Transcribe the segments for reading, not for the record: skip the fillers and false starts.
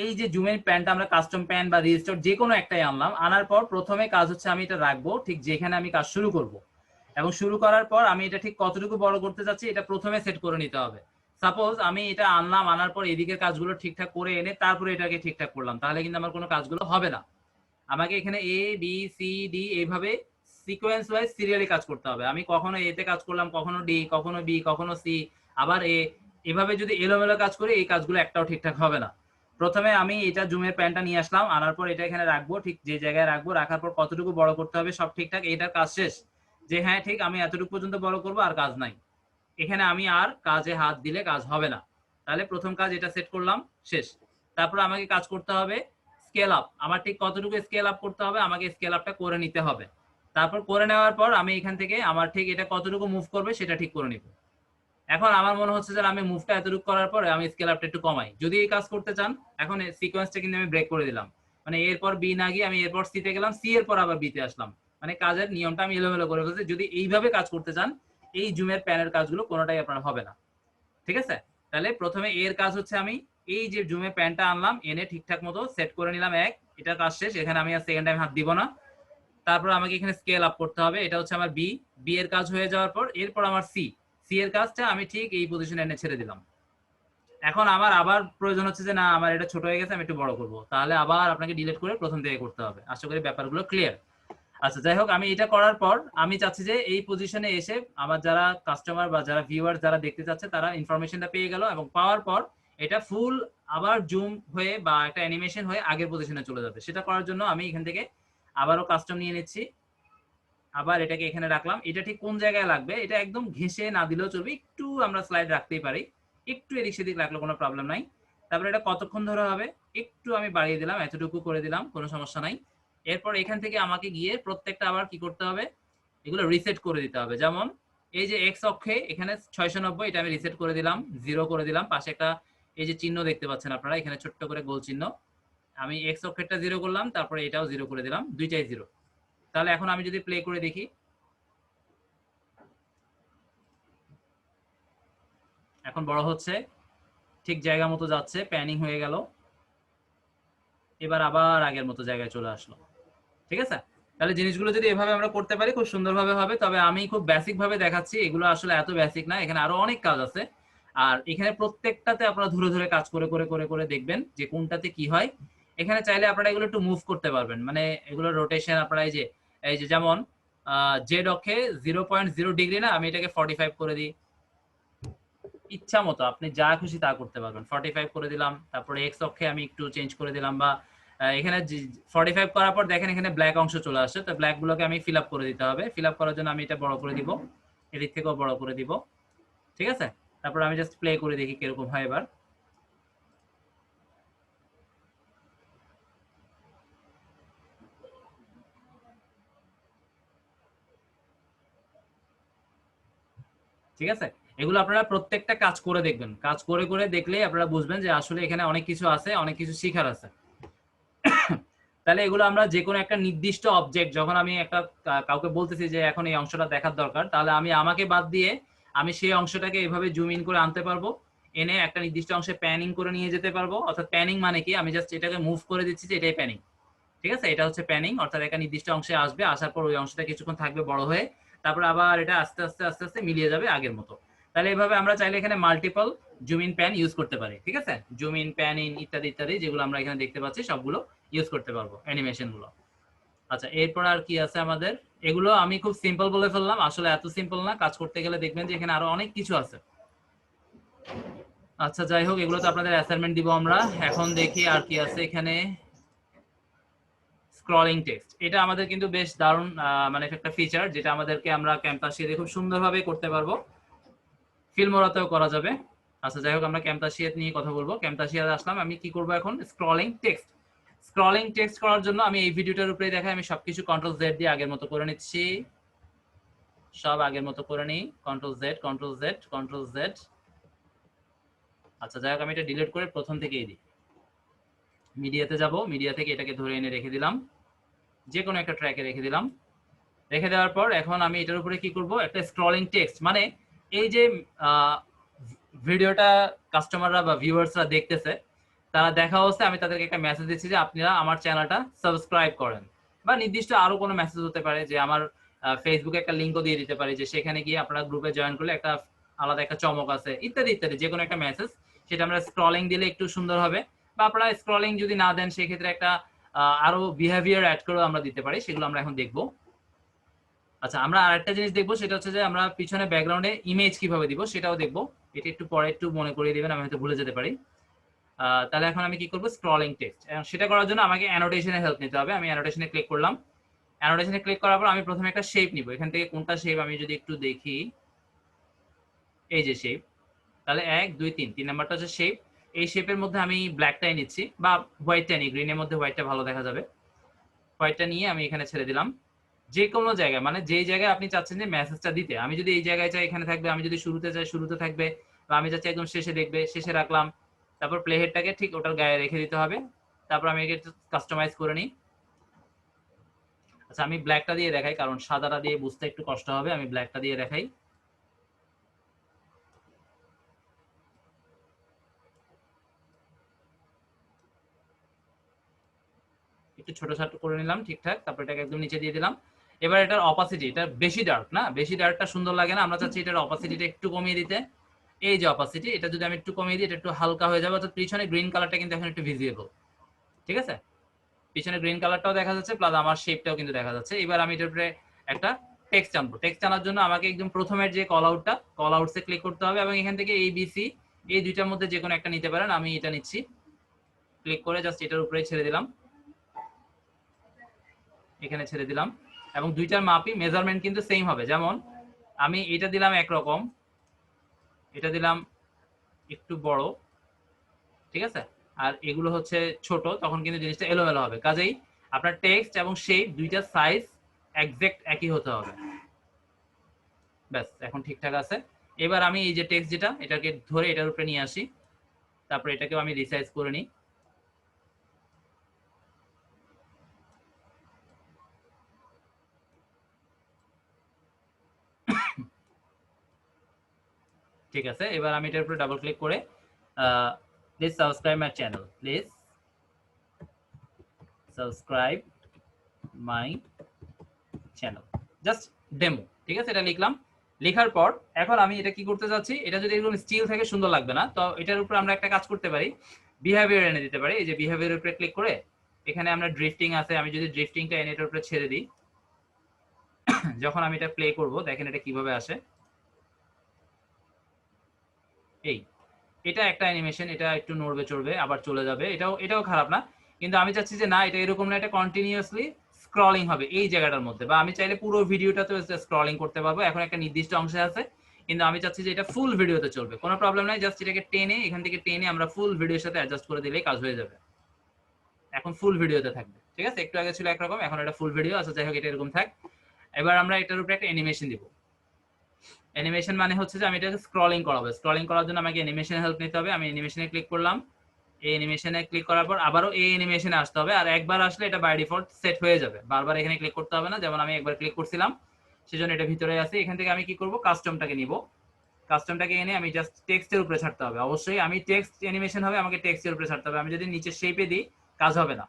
এই যে জুমের প্যানটা আমরা কাস্টম প্যান বা রেজিস্টার যে কোনো একটাই আনলাম, আনার পর প্রথমে কাজ হচ্ছে আমি এটা রাখবো ঠিক যেখানে আমি কাজ শুরু করব, এবং শুরু করার পর আমি এটা ঠিক কতটুকু বড় করতে চাচ্ছি এটা প্রথমে সেট করে নিতে হবে। সাপোজ আমি এটা আনলাম, আনার পর এদিকের কাজগুলো ঠিকঠাক করে এনে তারপরে এটাকে ঠিকঠাক করলাম, তাহলে কিন্তু আমার কোনো কাজগুলো হবে না। আমাকে এখানে এ বি সি ডি এইভাবে সিকোয়েন্স ওয়াইজ সিরিয়ালি কাজ করতে হবে। আমি কখনো এ তে কাজ করলাম, কখনো ডি, কখনো বি, কখনো সি, আবার এ, এভাবে যদি এলোমেলো কাজ করি এই কাজগুলো একটাও ঠিকঠাক হবে না। প্রথমে আমি এটা জুমের প্যানটা নিয়ে আসলাম, আনার পর এটা এখানে রাখবো ঠিক যে জায়গায় রাখবো, রাখার পর কতটুকু বড় করতে হবে সব ঠিকঠাক, এটার কাজ শেষ। যে হ্যাঁ ঠিক আমি এতটুকু পর্যন্ত বড় করবো, আর কাজ নাই, এখানে আমি আর কাজে হাত দিলে কাজ হবে না। তাহলে প্রথম কাজ এটা সেট করলাম, শেষ। তারপর আমাকে কাজ করতে হবে স্কেল আপ, আমার ঠিক কতটুকু স্কেল আপ করতে হবে আমাকে স্কেল আপটা করে নিতে হবে। তারপর করে নেওয়ার পর আমি এখান থেকে আমার ঠিক এটা কতটুকু মুভ করবে সেটা ঠিক করে নিব। এখন আমার মনে হচ্ছে যে আমি মুভটা এতটুকু করার পরে আমি স্কেল আপটা একটু কমাই, যদি এই কাজ করতে চান। এখন সিকোয়েন্সটা কিন্তু আমি ব্রেক করে দিলাম, মানে এরপর বি না গিয়ে আমি এরপর সি তে গেলাম, সি এর পর আবার বি তে আসলাম, মানে কাজের নিয়মটা আমি এলোমেলো করে ফেলছি। যদি এইভাবে কাজ করতে চান এই জুমের প্যানের কাজগুলো কোনোটাই আপনার হবে না, ঠিক আছে? তাহলে প্রথমে এর কাজ হচ্ছে আমি এই যে জুমে প্যানটা আনলাম, এনে ঠিকঠাক মতো সেট করে নিলাম, এক, এটা কাজ শেষ, এখানে আমি আর সেকেন্ড টাইম হাত দিব না। তারপর আমাকে এখানে স্কেল আপ করতে হবে, এটা হচ্ছে আমার বি, বি এর কাজ হয়ে যাওয়ার পর এরপর আমার সি, সি এর কাজটা আমি ঠিক এই পজিশনে এনে ছেড়ে দিলাম। এখন আমার আবার প্রয়োজন হচ্ছে যে না আমার এটা ছোট হয়ে গেছে আমি একটু বড় করব, তাহলে আবার আপনাকে ডিলিট করে প্রথম থেকে করতে হবে। আশা করি ব্যাপারগুলো ক্লিয়ার। আচ্ছা যাই হোক, আমি এটা করার পর আমি চাচ্ছি যে এই পজিশনে এসে আমার যারা কাস্টমার বা যারা ভিউয়ার যারা দেখতে চাচ্ছে তারা ইনফরমেশনটা পেয়ে গেল, এবং পাওয়ার পর এটা ফুল আবার জুম হয়ে বা একটা অ্যানিমেশন হয়ে আগের পজিশনে চলে যাবে। সেটা করার জন্য আমি এখান থেকে আবারও কাস্টম নিয়ে নিচ্ছি, আবার এটাকে এখানে রাখলাম। এটা ঠিক কোন জায়গায় লাগবে এটা একদম ঘেঁষে না দিলেও চলবে, একটু আমরা স্লাইড রাখতেই পারি, একটু এদিক সেদিক রাখলে কোনো প্রবলেম নাই। তারপরে এটা কতক্ষণ ধরে হবে একটু আমি বাড়িয়ে দিলাম, এতটুকু করে দিলাম, কোনো সমস্যা নাই। এরপর এখান থেকে আমাকে গিয়ে প্রত্যেকটা আবার কি করতে হবে, এগুলো রিসেট করে দিতে হবে। যেমন এই যে এক্স অক্ষে এখানে 690, এটা আমি রিসেট করে দিলাম, 0 করে দিলাম। পাশে একটা এই যে চিহ্ন দেখতে পাচ্ছেন আপনারা এখানে ছোট্ট করে গোল চিহ্ন, আমি এক্স অক্ষেরটা 0 করলাম, তারপরে এটাও 0 করে দিলাম, দুইটাই 0। তাহলে এখন আমি যদি প্লে করে দেখি, এখন বড় হচ্ছে, ঠিক জায়গা মতো যাচ্ছে, প্যানিং হয়ে গেল, এবার আবার আগের মতো জায়গায় চলে আসলো, ঠিক আছে? তাহলে জিনিসগুলো যদি এভাবে আমরা করতে পারি খুব সুন্দরভাবে হবে। তবে আমি খুব বেসিক ভাবে দেখাচ্ছি, এগুলো আসলে এত বেসিক না, এখানে আরো অনেক কাজ আছে। আর এখানে প্রত্যেকটাতে আপনারা ধরে ধরে কাজ করে করে করে করে দেখবেন যে কোনটাতে কি হয়। এখানে চাইলে আপনারা এগুলো একটু মুভ করতে পারবেন, মানে এগুলো রোটেশন আপনারা এই যে যেমন জেড অক্ষে 0.0 ডিগ্রি না, আমি এটাকে 45 করে দিই, ইচ্ছা মতো আপনি যা খুশি তা করতে পারবেন। 45 করে দিলাম, তারপরে এক্স অক্ষে আমি একটু চেঞ্জ করে দিলাম, বা এখানে 45 করার পর দেখেন এখানে ব্ল্যাক অংশ চলে আসছে, তো ব্ল্যাক গুলোকে আমি ফিল আপ করে দিতে হবে। ফিল আপ করার জন্য আমি এটা বড় করে দিব, এদিক থেকেও বড় করে দিব, ঠিক আছে? তারপর আমি জাস্ট প্লে করে দেখি কিরকম হয় এবার। ঠিক আছে, এগুলো আপনারা প্রত্যেকটা কাজ করে দেখবেন, কাজ করে করে দেখলেই আপনারা বুঝবেন যে আসলে এখানে অনেক কিছু আছে, অনেক কিছু শিখার আছে। তাহলে এগুলো আমরা যে কোনো একটা নির্দিষ্ট অবজেক্ট, যখন আমি একটা কাউকে বলতেছি যে এখন এই অংশটা দেখার দরকার, তাহলে আমি আমাকে বাদ দিয়ে আমি সেই অংশটাকে এভাবে জুম ইন করে আনতে পারবো, এনে একটা নির্দিষ্ট অংশে প্যানিং করে নিয়ে যেতে পারবো। অর্থাৎ প্যানিং মানে কি, আমি জাস্ট এটাকে মুভ করে দিচ্ছি যে এটাই প্যানিং, ঠিক আছে? এটা হচ্ছে প্যানিং, অর্থাৎ একটা নির্দিষ্ট অংশে আসবে, আসার পর ওই অংশটা কিছুক্ষণ থাকবে বড় হয়ে, তারপর আবার এটা আস্তে আস্তে আস্তে আস্তে মিলিয়ে যাবে আগের মতো। তাহলে এইভাবে আমরা চাইলে এখানে multiple zoom in pan use করতে পারি, ঠিক আছে? জুম ইন, প্যান ইন ইত্যাদি ইত্যাদি যেগুলো আমরা এখানে দেখতে পাচ্ছি সবগুলো ইউজ করতে পারবো অ্যানিমেশন গুলো। আচ্ছা এরপর আর কি আছে আমাদের, এগুলো আমি খুব সিম্পল বলে ফেললাম, আসলে এত সিম্পল না, কাজ করতে গেলে দেখবেন যে এখানে আরো অনেক কিছু আছে। আচ্ছা যাই হোক, এগুলো তো আপনাদের অ্যাসাইনমেন্ট দিব আমরা। এখন দেখি আর কি আছে এখানে। স্ক্রলিং টেক্সট, এটা আমাদের কিন্তু বেশ দারুণ মানে একটা ফিচার, যেটা আমাদেরকে আমরা ক্যাম্পাসিয়াতে খুব সুন্দরভাবে করতে পারবো, ফিল্মোরাতেও করা যাবে। আচ্ছা যাই হোক, আমরা ক্যাম্পাসিয়াত নিয়ে কথা বলবো। ক্যাম্পাসিয়াতে আসলাম, আমি কি করবো এখন, স্ক্রলিং টেক্সট। স্ক্রলিং টেক্সট করার জন্য আমি এই ভিডিওটার উপরে দেখাই, আমি সবকিছু কন্ট্রোল জেড দিয়ে আগের মতো করে নিচ্ছি, সব আগের মতো করে নিই, control Z control Z control Z. আচ্ছা যাই হোক, আমি এটা ডিলিট করে প্রথম থেকেই দিই, মিডিয়াতে যাব, মিডিয়া থেকে এটাকে ধরে এনে রেখে দিলাম, যে কোনো একটা ট্র্যাকে রেখে দিলাম। রেখে দেওয়ার পর এখন আমি এটার উপরে কি করব, একটা স্ক্রলিং টেক্সট, মানে এই যে ভিডিওটা কাস্টমাররা বা ভিউয়ার্সরা দেখতেছে, তারা দেখা অবস্থায় আমি তাদেরকে একটা মেসেজ দিচ্ছি যে আপনারা আমার চ্যানেলটা সাবস্ক্রাইব করেন, বা নির্দিষ্ট আরো কোনো মেসেজ হতে পারে যে আমার ফেসবুকে একটা লিঙ্কও দিয়ে দিতে পারি যে সেখানে গিয়ে আপনারা গ্রুপে জয়েন করলে একটা আলাদা একটা চমক আছে, ইত্যাদি ইত্যাদি, যে কোনো একটা মেসেজ, সেটা আমরা স্ক্রলিং দিলে একটু সুন্দর হবে। বা আপনারা স্ক্রলিং যদি না দেন সেক্ষেত্রে একটা আরো বিহেভিয়ার অ্যাড করেও আমরা দিতে পারি, সেগুলো আমরা এখন দেখবো। আচ্ছা, আমরা আরেকটা জিনিস দেখবো, সেটা হচ্ছে যে আমরা পিছনে ব্যাকগ্রাউন্ডে ইমেজ কিভাবে দিব সেটাও দেখবো। এটা একটু পরে একটু মনে করিয়ে দিবেন, আমি হয়তো ভুলে যেতে পারি। তাহলে এখন আমি কি করবো, স্ক্রলিং টেক্সট, সেটা করার জন্য আমাকে অ্যানোটেশনে হেল্প নিতে হবে। আমি অ্যানোটেশনে ক্লিক করলাম। অ্যানোটেশনে ক্লিক করার পর আমি প্রথমে একটা শেপ নিব। এখান থেকে কোনটা শেপ আমি যদি একটু দেখি, এই যে শেপ, তাহলে 1 2 3 3 নাম্বারটা হচ্ছে শেপ। এই শেপের মধ্যে আমি ব্ল্যাকটাই নিচ্ছি, বা হোয়াইটটা নিই, গ্রিনের মধ্যে হোয়াইটটা ভালো দেখা যাবে। হোয়াইটটা নিয়ে আমি এখানে ছেড়ে দিলাম। যে কোনো জায়গায়, মানে যেই জায়গায় আপনি চাচ্ছেন যে মেসেজটা দিতে, আমি যদি এই জায়গায় চাই এখানে থাকবে, আমি যদি শুরুতে চাই শুরুতে থাকবে, বা আমি চাচ্ছি একদম শেষে দেখবে, শেষে রাখলাম। তারপর প্লে হেডটাকে ঠিক ওটার গায়ে রেখে দিতে হবে। তারপর আমি একে কাস্টমাইজ করে নিই। আচ্ছা, আমি ব্ল্যাকটা দিয়ে দেখাই, কারণ সাদাটা দিয়ে বুঝতে একটু কষ্ট হবে। আমি ব্ল্যাকটা দিয়ে দেখাই। একটু ছোট ছোট করে নিলাম ঠিকঠাক, তারপর এটাকে একদম নিচে দিয়ে দিলাম। এবার এটার অপাসিটি, এটা বেশি ডার্ক না, বেশি ডার্কটা সুন্দর লাগে না, আমরা চাচ্ছি এটার অপাসিটিটা একটু কমিয়ে দিতে। এই যে অপাসিটি, এটা যদি আমি একটু কমিয়ে দিই, এটা একটু হালকা হয়ে যাবে, অর্থাৎ পিছনে গ্রিন কালারটা কিন্তু এখন একটু ভিজিবল। ঠিক আছে, পিছনে গ্রিন কালারটাও দেখা যাচ্ছে, প্লাস আমার শেপটাও কিন্তু দেখা যাচ্ছে। এবার আমি এটার উপরে একটা টেক্সট আনবো। টেক্সট আনার জন্য আমাকে একদম প্রথমের যে কল আউটটা, কল আউটসে ক্লিক করতে হবে, এবং এখান থেকে এই বিসি, এই দুইটার মধ্যে যে কোনো একটা নিতে পারেন। আমি এটা নিচ্ছি, ক্লিক করে জাস্ট এটার উপরে ছেড়ে দিলাম, এখানে ছেড়ে দিলাম। এবং দুইটার মাপই মেজারমেন্ট কিন্তু সেম হবে। যেমন আমি এটা দিলাম একরকম, এটা দিলাম একটু বড়, ঠিক আছে, আর এগুলো হচ্ছে ছোট, তখন কিন্তু জিনিসটা এলোমেলো হবে। কাজেই আপনার টেক্সট এবং শেপ দুইটার সাইজ এক্সাক্ট একই হতে হবে। ব্যাস, এখন ঠিকঠাক আছে। এবার আমি এই যে টেক্সট যেটা, এটাকে ধরে এটার উপরে নিয়ে আসি, তারপর এটাকেও আমি রিসাইজ করে নিই। ঠিক আছে, এবার আমি এটার উপরে ডাবল ক্লিক করে please subscribe my channel, please subscribe my channel, just demo, ঠিক আছে, এটা লিখলাম। লেখার পর এখন আমি এটা কি করতে যাচ্ছি, এটা যদি এরকম স্টিল থাকে সুন্দর লাগবে না, তো এটার উপর আমরা একটা কাজ করতে পারি, বিহেভিয়ার এনে দিতে পারি। এই যে বিহেভিয়ার উপরে ক্লিক করে এখানে আমরা ড্রিফটিং আছে, আমি যদি ড্রিফটিংটা এনে এটার উপরে ছেড়ে দিই, যখন আমি এটা প্লে করব দেখেন এটা কিভাবে আসে। এই, এটা একটা অ্যানিমেশন, এটা একটু নড়বে চড়বে আবার চলে যাবে, এটাও খারাপ না। কিন্তু আমি চাচ্ছি যে না, এটা এরকম না, এটা কন্টিনিউয়াসলি স্ক্রলিং হবে এই জায়গাটার মধ্যে, বা আমি চাইলে পুরো ভিডিওটাতে স্ক্রলিং করতে পারবো। এখন একটা নির্দিষ্ট অংশে আছে, কিন্তু আমি চাচ্ছি যে এটা ফুল ভিডিওতে চলবে, কোনো প্রবলেম নাই। জাস্ট এটাকে টেনে, এখান থেকে টেনে আমরা ফুল ভিডিওর সাথে অ্যাডজাস্ট করে দিলেই কাজ হয়ে যাবে। এখন ফুল ভিডিওতে থাকবে, ঠিক আছে, একটু আগে ছিল একরকম, এখন এটা ফুল ভিডিও আছে। যাই হোক, এটা এরকম থাক। এবার আমরা এটার উপরে একটা অ্যানিমেশন দিব। অ্যানিমেশন মানে হচ্ছে যে আমি এটাকে স্ক্রলিং করাবো। স্ক্রলিং করার জন্য আমাকে অ্যানিমেশনের হেল্প নিতে হবে। আমি অ্যানিমেশনে ক্লিক করলাম। এই অ্যানিমেশনে ক্লিক করার পর আবারও এই অ্যানিমেশনে আসতে হবে, আর একবার আসলে এটা বাই ডিফল্ট সেট হয়ে যাবে, বারবার এখানে ক্লিক করতে হবে না। যেমন আমি একবার ক্লিক করছিলাম, সেজন্য এটা ভিতরে আছে। এখান থেকে আমি কি করব, কাস্টমটাকে নিব। কাস্টমটাকে এনে আমি জাস্ট টেক্সটের উপরে ছাড়তে হবে। অবশ্যই আমি টেক্সট অ্যানিমেশন হবে, আমাকে টেক্সটের উপরে ছাড়তে হবে। আমি যদি নিচে শেপে দিই কাজ হবে না,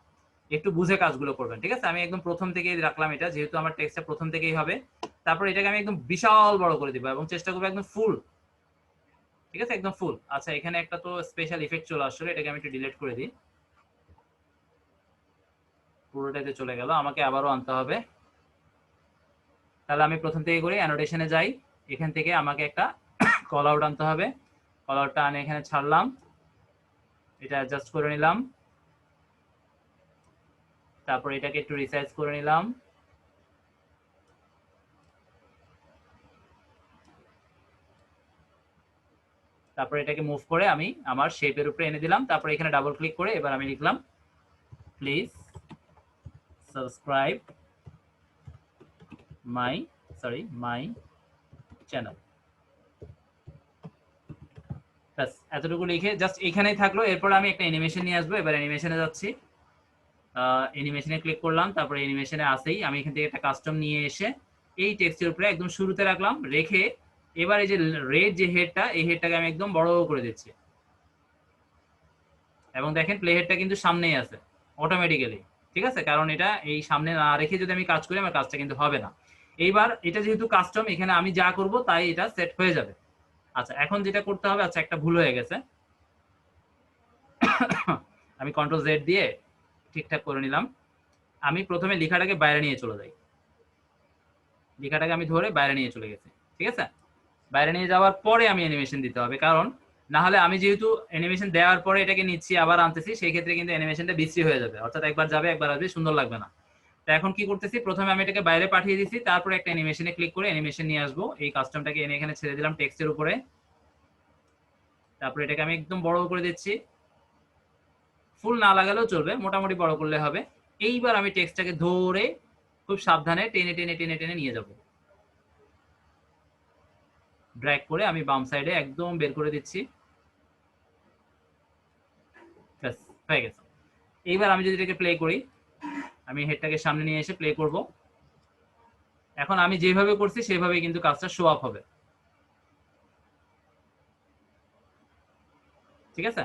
একটু বুঝে কাজগুলো করবেন, ঠিক আছে। আমি একদম প্রথম থেকেই রাখলাম এটা, যেহেতু আমার টেক্সটটা প্রথম থেকেই হবে। তারপর এটাকে আমি একদম বিশাল বড় করে দিব এবং চেষ্টা করবো একদম ফুল, ঠিক আছে, একদম ফুল। আচ্ছা, এখানে একটা তো স্পেশাল ইফেক্ট চলে আসলে, এটাকে আমি একটু ডিলিট করে দিই। পুরোটাতে চলে গেল, আমাকে আবারও আনতে হবে। তাহলে আমি প্রথম থেকে করি, অ্যানোটেশনে যাই, এখান থেকে আমাকে একটা কল আউট আনতে হবে। কল আউটটা আনে এখানে ছাড়লাম, এটা অ্যাডজাস্ট করে নিলাম, তারপর এটাকে একটু রিসাইজ করে নিলাম, তারপর এটাকে মুভ করে আমি আমার শেপের উপরে এনে দিলাম। তারপর এখানে ডাবল ক্লিক করে এবার আমি লিখলাম প্লিজ সাবস্ক্রাইব মাই চ্যানেল। ব্যাস, এতটুকু লিখে জাস্ট এখানেই থাকলো। এরপর আমি একটা অ্যানিমেশন নিয়ে আসবো। এবার অ্যানিমেশনে যাচ্ছি, অ্যানিমেশনে ক্লিক করলাম, তারপরে অ্যানিমেশনে আসেই আমি এখান থেকে একটা কাস্টম নিয়ে এসে এই টেক্সটের উপরে একদম শুরুতে রাখলাম, রেখে এবার এই যে রেড যে হেডটা, এই হেডটাকে আমি একদম বড় করে দিচ্ছি এবং দেখেন প্লে হেডটা কিন্তু সামনেই আছে অটোমেটিক্যালি, ঠিক আছে, কারণ এটা এই সামনে না রেখে যদি আমি কাজ করি আমার কাজটা কিন্তু হবে না। এইবার এটা যেহেতু কাস্টম, এখানে আমি যা করব তাই এটা সেট হয়ে যাবে। আচ্ছা এখন যেটা করতে হবে, আচ্ছা একটা ভুল হয়ে গেছে, আমি কন্ট্রোল জেড দিয়ে ঠিকঠাক করে নিলাম। আমি প্রথমে লেখাটাকে বাইরে নিয়ে চলে যাই, লেখাটাকে আমি ধরে বাইরে নিয়ে চলে গেছি, ঠিক আছে। বাইরে নিয়ে যাওয়ার পরে আমি অ্যানিমেশন দিতে হবে, কারণ না হলে আমি যেহেতু অ্যানিমেশন দেওয়ার পরে এটাকে নিচ্ছি আবার আনতেছি, সেই ক্ষেত্রে কিন্তু অ্যানিমেশনটা বিশ্রী হয়ে যাবে, অর্থাৎ একবার যাবে একবার আসবে, সুন্দর লাগবে না। তো এখন কি করতেছি, প্রথমে আমি এটাকে বাইরে পাঠিয়ে দিচ্ছি, তারপরে একটা অ্যানিমেশনে ক্লিক করে অ্যানিমেশন নিয়ে আসবো। এই কাস্টমটাকে এনে এখানে ছেড়ে দিলাম টেক্সটের উপরে, তারপরে এটাকে আমি একদম বড় করে দিচ্ছি, ফুল না লাগালেও চলবে, মোটামুটি বড় করলে হবে। এইবার আমি টেক্সটটাকে ধরে খুব সাবধানে টেনে টেনে টেনে টেনে নিয়ে যাব, ড্র্যাগ করে আমি বাম সাইডে একদম বের করে দিচ্ছি, ব্যাস হয়ে গেছে। এইবার আমি যদি এটাকে প্লে করি, আমি হেডটাকে সামনে নিয়ে এসে প্লে করব। এখন আমি যেভাবে করছি সেভাবে কিন্তু কাজটা শো আপ হবে, ঠিক আছে।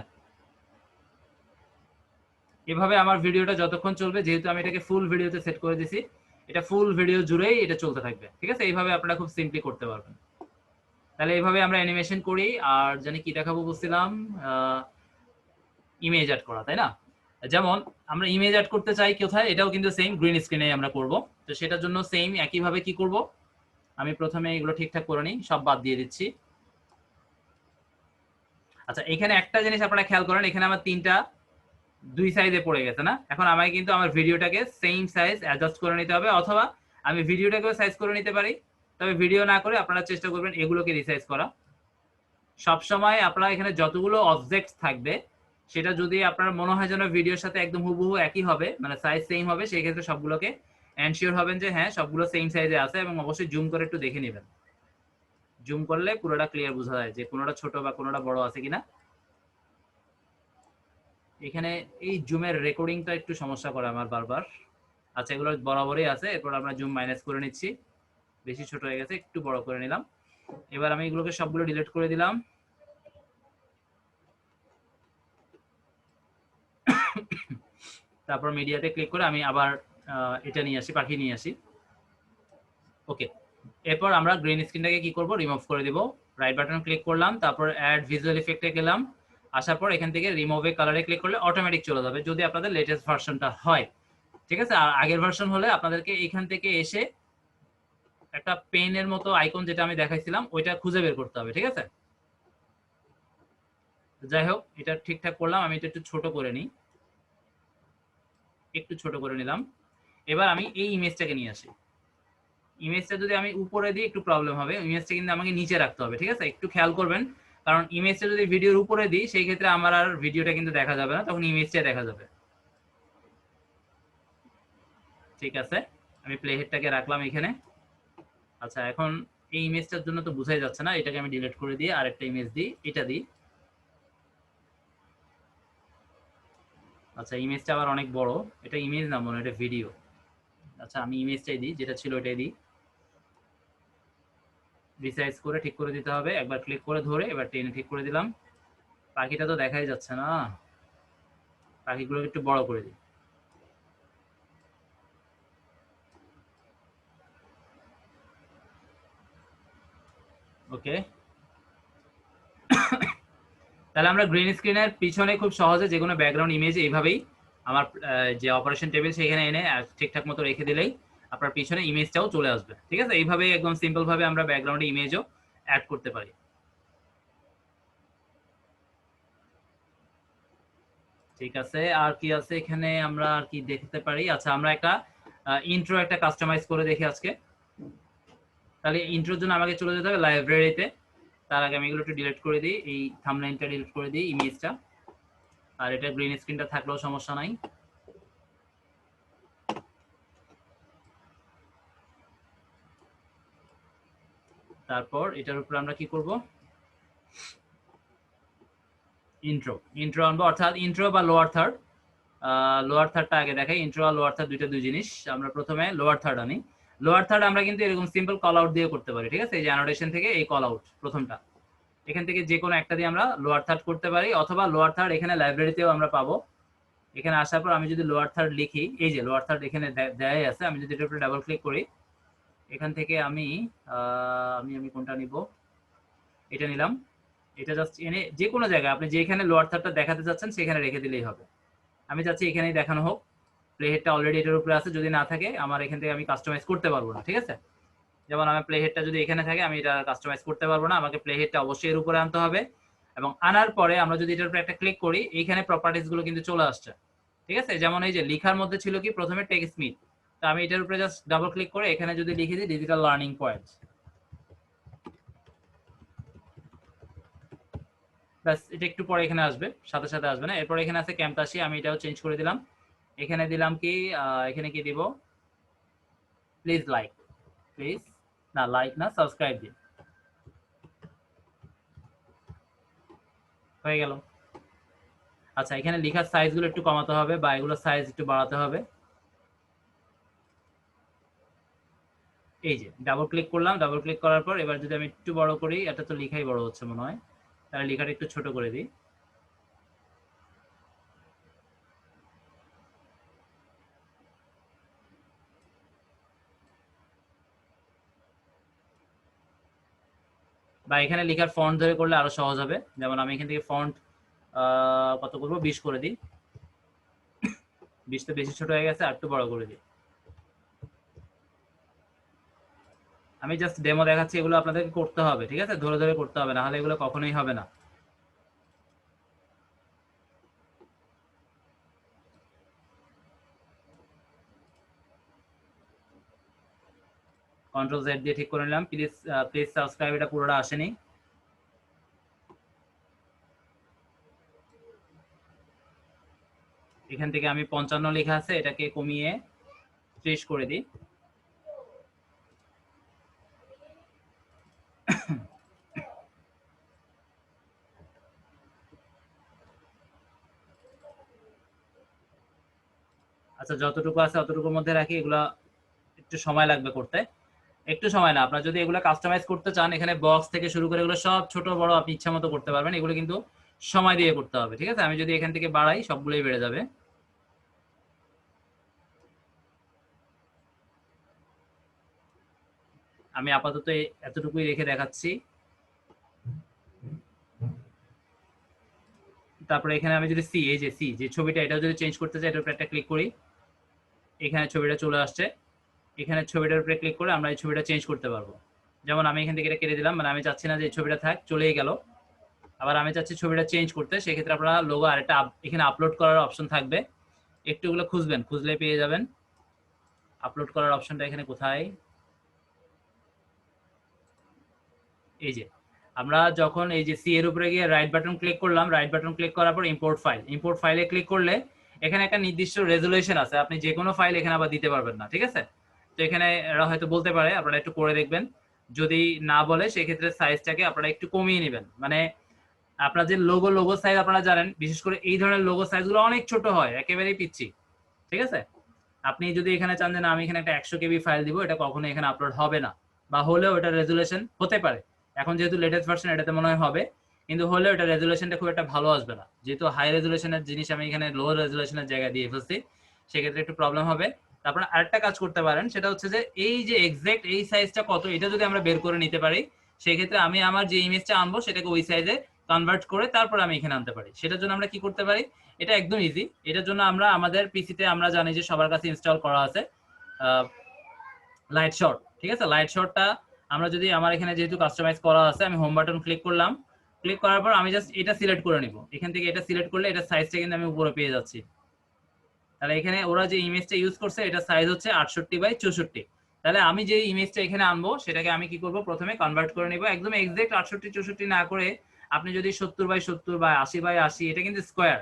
এভাবে আমার ভিডিওটা যতক্ষণ চলবে, যেহেতু আমি এটাকে ফুল ভিডিওতে সেট করে দিছি, এটা ফুল ভিডিও জুড়েই এটা চলতে থাকবে, ঠিক আছে। এইভাবে আপনারা খুব সিম্পলি করতে পারবেন। তাহলে এইভাবে আমরা অ্যানিমেশন করি। আর জানি কি দেখাবো বলছিলাম, ইমেজ অ্যাড করা, তাই না? যেমন আমরা ইমেজ অ্যাড করতে চাই কোথায়, এটাও কিন্তু সেম গ্রিন স্ক্রিনে আমরা করব। তো সেটার জন্য সেম একইভাবে কি করব, আমি প্রথমে এগুলো ঠিকঠাক করে নিই, সব বাদ দিয়ে দিচ্ছি। আচ্ছা এখানে একটা জিনিস আপনারা খেয়াল করেন, এখানে আমার তিনটা দুই সাইজে পড়ে গেছে না। এখন আমাকে কিন্তু আমার ভিডিওটাকে সেম সাইজ অ্যাডজাস্ট করে নিতে হবে, অথবা আমি ভিডিওটাকেও সাইজ করে নিতে পারি, তবে ভিডিও না করে আপনারা চেষ্টা করবেন এগুলোকে রিসাইজ করা। সবসময় আপনারা এখানে যতগুলো অবজেক্ট থাকবে, সেটা যদি আপনার মনে হয় যেন ভিডিওর সাথে একদম হুবহু একই হবে, মানে সাইজ সেম হবে, সেই ক্ষেত্রে সবগুলোকে এনশিওর হবেন যে হ্যাঁ সবগুলো সেম সাইজে আছে, এবং অবশ্যই জুম করে একটু দেখে নেবেন। জুম করলে পুরোটা ক্লিয়ার বোঝা যায় যে কোনোটা ছোট বা কোনোটা বড় আছে কিনা। এখানে এই জুমের রেকর্ডিংটা একটু সমস্যা করে আমার বারবার। আচ্ছা এগুলো বরাবরই আছে, এরপর আমরা জুম মাইনাস করে নিচ্ছি, বেশি ছোট হয়ে গেছে, একটু বড় করে নিলাম। এবার আমি এগুলোকে সবগুলো ডিলিট করে দিলাম। তারপর মিডিয়াতে ক্লিক করে আমি আবার এটা নিয়ে আসি, পাঠিয়ে নিয়ে আসি। ওকে, এরপর আমরা গ্রিন স্ক্রিনটাকে কি করব, রিমুভ করে দিব। রাইট বাটন ক্লিক করলাম, তারপর অ্যাড ভিজুয়াল ইফেক্টে গেলাম, আসার পর এখান থেকে রিমুভে কালারে ক্লিক করলে অটোমেটিক চলে যাবে, যদি আপনাদের লেটেস্ট ভার্সনটা হয়, ঠিক আছে। আর আগের ভার্সন হলে আপনাদেরকে এখান থেকে এসে একটা পেনের মতো আইকন যেটা আমি দেখাইছিলাম ওইটা খুঁজে বের করতে হবে, ঠিক আছে। যাই হোক, এটা ঠিকঠাক করলাম, আমি এটা একটু ছোট করে নিই, একটু ছোট করে নিলাম। এবার আমি এই ইমেজটাকে নিয়ে আসি। ইমেজটা যদি আমি উপরে দিই একটু প্রবলেম হবে, ইমেজটা কিন্তু আমাকে নিচে রাখতে হবে, ঠিক আছে। একটু খেয়াল করবেন, কারণ ইমেজটা যদি ভিডিওর উপরে দিই সেই ক্ষেত্রে আমার আর ভিডিওটা কিন্তু দেখা যাবে না, তখন ইমেজটা দেখা যাবে। ঠিক আছে, আমি প্লে হেডটাকে রাখলাম এখানে। আচ্ছা এখন এই ইমেজটার জন্য তো বোঝাই যাচ্ছে না, এটাকে আমি ডিলিট করে দিয়ে আরেকটা ইমেজ দিই, এটা দিই। আচ্ছা ইমেজটা আবার অনেক বড়, এটা ইমেজ না মনে, এটা ভিডিও। আচ্ছা আমি ইমেজটাই দিই, যেটা ছিল ওটাই দিই। রিসাইজ করে ঠিক করে দিতে হবে, একবার ক্লিক করে ধরে এবার টেনে ঠিক করে দিলাম। পাখিটা তো দেখাই যাচ্ছে না, পাখিগুলোকে একটু বড় করে দিই। ওকে, তাহলে আমরা গ্রিন স্ক্রিনের পিছনে খুব সহজে যে কোনো ব্যাকগ্রাউন্ড ইমেজ এইভাবেই আমার যে অপারেশন টেবিল সেখানে এনে ঠিকঠাক মতো রেখে দিলেই আপনার পিছনে ইমেজটাও চলে আসবে, ঠিক আছে। এইভাবেই একদম সিম্পল ভাবে আমরা ব্যাকগ্রাউন্ডে ইমেজও অ্যাড করতে পারি। ঠিক আছে, আর কি আছে এখানে আমরা আর কি দেখতে পারি। আচ্ছা আমরা একটা ইন্ট্রো একটা কাস্টমাইজ করে দেখি আজকে। তাহলে ইন্ট্রোর জন্য আমাকে চলে যেতে হবে লাইব্রেরিতে। তার আগে আমি এগুলো একটু ডিলিট করে দিই, এই থাম্বনেইলটা ডিলিট করে দিই, ইমেজটা। আর এটা গ্রিন স্ক্রিনটা থাকলেও সমস্যা নাই। তারপর এটার উপর আমরা কি করব, ইন্ট্রো আনবো, অর্থাৎ ইন্ট্রো বা লোয়ার থার্ড। লোয়ার থার্ডটা আগে দেখাই, ইন্ট্রো আর লোয়ার থার্ড দুই জিনিস। আমরা প্রথমে লোয়ার থার্ড আনি। লোয়ার থার্ড আমরা কিন্তু এরকম সিম্পল কল আউট দিয়ে করতে পারি, ঠিক আছে। এই যে অ্যানোটেশন থেকে এই কল আউট প্রথমটা, এখান থেকে যে কোনো একটা দিয়ে আমরা লোয়ার থার্ড করতে পারি, অথবা লোয়ার থার্ড এখানে লাইব্রেরিতেও আমরা পাবো। এখানে আসার পর আমি যদি লোয়ার থার্ড লিখি, এই যে লোয়ার থার্ড এখানে দেয়াই আছে, আমি যদি এটার উপরে ডাবল ক্লিক করি, এখান থেকে আমি আমি কোনটা নিব, এটা নিলাম। এটা জাস্ট এনে যে কোনো জায়গায় আপনি যেখানে লোয়ার থার্ডটা দেখাতে চাচ্ছেন সেখানে রেখে দিলেই হবে। আমি চাচ্ছি এখানেই দেখানো হোক, প্লে হেডটা অলরেডি এটার উপরে আছে, যদি না থাকে আমার এখান থেকে আমি কাস্টমাইজ করতে পারবো না, ঠিক আছে। যেমন আমার প্লে হেডটা যদি এখানে থাকে আমি এটা কাস্টমাইজ করতে পারবো না, আমাকে প্লে হেডটা অবশ্যই এর উপরে আনতে হবে। এবং আনার পরে আমরা যদি এটার উপরে একটা ক্লিক করি, এইখানে প্রপার্টিজ গুলো কিন্তু চলে আসছে, ঠিক আছে। যেমন এই যে লেখার মধ্যে ছিল কি প্রথমে টেক্সটমিট, তো আমি এটার উপরে জাস্ট ডাবল ক্লিক করে এখানে যদি লিখে দিই ডিজিটাল লার্নিং পয়েন্টস, ব্যাস এটা একটু পরে এখানে আসবে, সাথে সাথে আসবে না। এরপর এখানে আছে ক্যাম্পাসি, আমি এটাও চেঞ্জ করে দিলাম। এখানে দিলাম কি এখানে কি দিব, প্লিজ লাইক, প্লিজ না লাইক না সাবস্ক্রাইব দিন, হয়ে গেল। আচ্ছা এখানে লেখার সাইজ গুলো একটু কমাতে হবে বা এগুলো সাইজ একটু বাড়াতে হবে। এই যে ডাবল ক্লিক করলাম, ডাবল ক্লিক করার পর এবার যদি আমি একটু বড় করি, এটা তো লেখাই বড় হচ্ছে মনে হয়, তাহলে লেখাটা একটু ছোট করে দিই। বা এখানে লেখার ফন্ট ধরে করলে আরো সহজ হবে। যেমন আমি এখান থেকে ফন্ট কত করবো, 20 করে দিই, 20 তো বেশি ছোট হয়ে গেছে, আর একটু বড় করে দিই। আমি জাস্ট ডেমো দেখাচ্ছি, এগুলো আপনাদেরকে করতে হবে, ঠিক আছে, ধরে ধরে করতে হবে, না হলে এগুলো কখনোই হবে না। কন্ট্রোল জেড দিয়ে ঠিক করে নিলাম। প্লিজ প্লিজ সাবস্ক্রাইব, এটা পুরোটা আসেনি। এখান থেকে আমি 55 লেখা আছে, এটাকে কমিয়ে 30 করে দিই। আচ্ছা যতটুকু আছে অতটুকুর মধ্যে রাখি, এগুলা একটু সময় লাগবে করতে, একটু সময় না। আপনার যদি এগুলো কাস্টমাইজ করতে চান, এখানে বক্স থেকে শুরু করে এগুলো সব ছোট বড় আপনি ইচ্ছা মতো করতে পারবেন, এগুলো কিন্তু সময় দিয়ে করতে হবে, ঠিক আছে। আমি যদি এখান থেকে বাড়াই সবগুলোই বেড়ে যাবে। আমি আপাতত এতটুকুই রেখে দেখাচ্ছি। তারপরে এখানে আমি যদি সি, এই যে সি যে ছবিটা, এটাও যদি চেঞ্জ করতে চাই, এটার উপরে একটা ক্লিক করি, এখানে ছবিটা চলে আসছে। এখানে ছবিটার উপরে ক্লিক করে আমরা এই ছবিটা চেঞ্জ করতে পারবো। যেমন আমি এখান থেকে এটা কেটে দিলাম, মানে আমি চাচ্ছি না যে এই ছবিটা থাক, চলেই গেল। আবার আমি চাচ্ছি ছবিটা চেঞ্জ করতে, সেক্ষেত্রে আপনারা লোগো আরেকটা এখানে আপলোড করার অপশন থাকবে, একটু ওগুলো খুঁজবেন, খুঁজলে পেয়ে যাবেন। আপলোড করার অপশনটা এখানে কোথায়, এই যে আমরা যখন এই যে সি এর উপরে গিয়ে রাইট বাটন ক্লিক করলাম, রাইট বাটন ক্লিক করার পর ইম্পোর্ট ফাইল, ইম্পোর্ট ফাইলে ক্লিক করলে এখানে একটা নির্দিষ্ট রেজুলেশন আছে, আপনি যে কোনো ফাইল এখানে আবার দিতে পারবেন না, ঠিক আছে। তো এখানে এরা হয়তো বলতে পারে, আপনারা একটু করে দেখবেন, যদি না বলে সেক্ষেত্রে সাইজটাকে আপনারা একটু কমিয়ে নেবেন। মানে আপনার যে লোগো সাইজ আপনারা জানেন, বিশেষ করে এই ধরনের লোগো সাইজগুলো অনেক ছোট হয়, একেবারেই পিচ্ছি, ঠিক আছে। আপনি যদি এখানে চান যে না আমি এখানে একটা 100 কেবি ফাইল দিব, এটা কখনো এখানে আপলোড হবে না, বা হলেও এটা রেজুলেশন হতে পারে, এখন যেহেতু লেটেস্ট ভার্সন এটাতে মনে হয় হবে, কিন্তু হলেও এটা রেজুলেশনটা খুব একটা ভালো আসবে না, যেহেতু হাই রেজুলেশনের জিনিস আমি এখানে লো রেজুলেশনের জায়গায় দিয়ে ফেলছি, সেক্ষেত্রে একটু প্রবলেম হবে। তারপর আরেকটা কাজ করতে পারেন, সেটা হচ্ছে যে এই যে এক্সাক্ট এই সাইজটা কত, এটা যদি আমরা বের করে নিতে পারি, সেক্ষেত্রে আমি আমার যে ইমেজটা আনবো সেটাকে ওই সাইজে কনভার্ট করে তারপর আমি এখানে আনতে পারি। সেটার জন্য আমরা কি করতে পারি, এটা একদম ইজি। এটার জন্য আমরা আমাদের পিসিতে আমরা জানি যে সবার কাছে ইনস্টল করা আছে লাইট শট, ঠিক আছে। লাইট শটটা আমরা যদি, আমার এখানে যেহেতু কাস্টমাইজ করা আছে, আমি হোম বাটন ক্লিক করলাম, ক্লিক করার পর আমি জাস্ট এটা সিলেক্ট করে নিব, এখান থেকে এটা সিলেক্ট করলে এটা সাইজটা কিন্তু আমি উপরে পেয়ে যাচ্ছি। তাহলে এখানে ওরা যে ইমেজটা ইউজ করছে এটা সাইজ হচ্ছে 68/64। তাহলে আমি যে ইমেজটা এখানে আনবো সেটাকে আমি কি করব, প্রথমে কনভার্ট করে নিব, একদম এক্সাক্ট 68/64 না করে আপনি যদি 70/70 বা 80/80, এটা কিন্তু স্কোয়ার,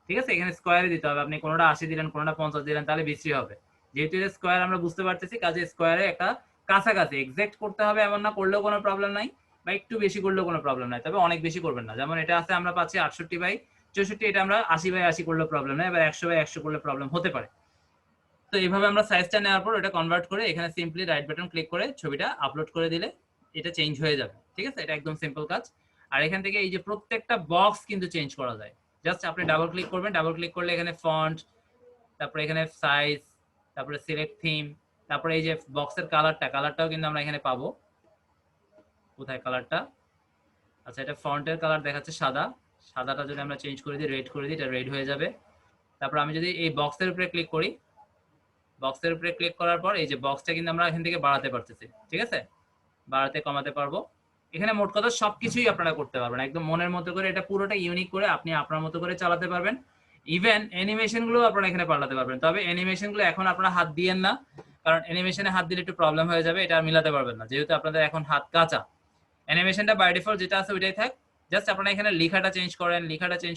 ঠিক আছে, এখানে স্কোয়ারে দিতে হবে। আপনি কোনোটা 80 দিলেন, কোনোটা 50 দিলেন, তাহলে বিশ্রী হবে। যেহেতু এটা স্কোয়ার আমরা বুঝতে পারতেছি, কাজে স্কোয়ারে একটা কাছাকাছি এক্সাক্ট করতে হবে, এমন না করলেও কোনো প্রবলেম নাই, বা একটু বেশি করলেও কোনো প্রবলেম নাই, তবে অনেক বেশি করবেন না। যেমন এটা আছে আমরা পাচ্ছি 68/64, এটা আমরা 80/80 করলে প্রবলেম নাই, এবার 100/100 করলে প্রবলেম হতে পারে। তো এইভাবে আমরা সাইজটা নেওয়ার পর এটা কনভার্ট করে এখানে সিম্পলি রাইট বাটন ক্লিক করে ছবিটা আপলোড করে দিলে এটা চেঞ্জ হয়ে যাবে, ঠিক আছে। এটা একদম সিম্পল কাজ। আর এখান থেকে এই যে প্রত্যেকটা বক্স কিন্তু চেঞ্জ করা যায়। জাস্ট আপনি ডাবল ক্লিক করবেন, ডাবল ক্লিক করলে এখানে ফন্ট, তারপরে এখানে সাইজ, তারপরে সিলেক্ট থিম, তারপরে এই যে বক্সের কালারটাও কিন্তু আমরা এখানে পাবো। কোথায় কালারটা? আচ্ছা, এটা ফন্টের কালার দেখাচ্ছে সাদা, সাদাটা যদি আমরা চেঞ্জ করে দিই, রেড করে দিই, এটা রেড হয়ে যাবে। তারপর আমি যদি এই বক্সের উপরে ক্লিক করি, বক্সের উপরে ক্লিক করার পর এই যে বক্সটা কিন্তু আমরা এখান থেকে বাড়াতে পারতেছি, ঠিক আছে, বাড়াতে কমাতে পারবো। এখানে মোট কথা সবকিছুই আপনারা করতে পারবেন একদম মনের মতো করে, এটা পুরোটা ইউনিক করে আপনি আপনার মতো করে চালাতে পারবেন। ইভেন অ্যানিমেশন গুলো আপনারা এখানে পাল্টাতে পারবেন, তবে অ্যানিমেশন গুলো এখন আপনারা হাত দিয়েন না, কারণ অ্যানিমেশনে হাত দিলে একটু প্রবলেম হয়ে যাবে, এটা মিলাতে পারবেন না যেহেতু আপনাদের এখন হাত কাঁচা। অ্যানিমেশনটা বাই ডিফল্ট যেটা আছে ওইটাই থাক, জাস্ট আপনারা এখানে লেখাটা চেঞ্জ